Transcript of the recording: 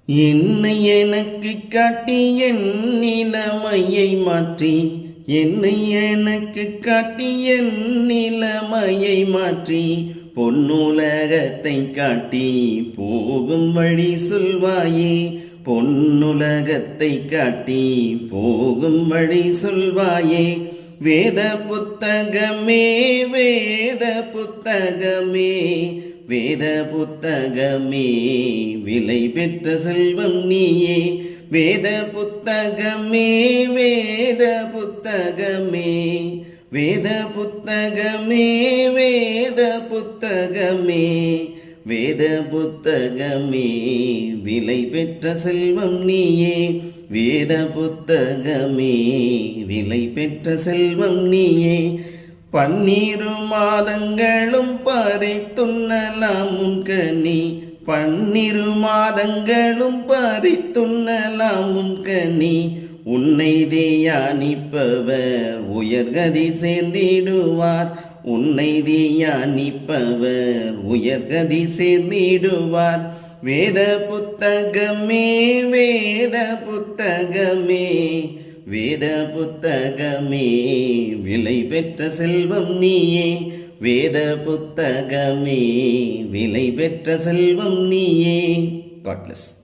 என்னை எனக்கு காட்டி என் நிலைமையை மாற்றி, என்னை எனக்கு காட்டி என் நிலைமையை மாற்றி, பொன்னுலகத்தை காட்டி போகும் வழி சொல்வாயே. பொன்னுலகத்தை காட்டி போகும் வழி சொல்வாயே. வேத புத்தகமே வேத புத்தகமே வேத புத்தகமே விலை பெற்ற செல்வம் நீயே. வேத புத்தகமே வேத புத்தகமே வேத புத்தகமே வேத புத்தகமே வேத புத்தகமே விலை பெற்ற செல்வம் நீயே. வேத புத்தகமே விலை பெற்ற செல்வம் நீயே. 12 மாதங்களும் பறித்துண்ணலாம் உன் கனி, 12 மாதங்களும் பறித்துண்ணலாம் உன் கனி. உன்னை தியானிப்பவர் உயர்கதி சேர்ந்திடுவார். உன்னை தியானிப்பவர் உயர்கதி சேர்ந்திடுவார். வேத புத்தகமே வேத புத்தகமே வேத புத்தகமே விலை பெற்ற செல்வம் நீயே. வேத புத்தகமே விலை பெற்ற செல்வம் நீயே. God bless.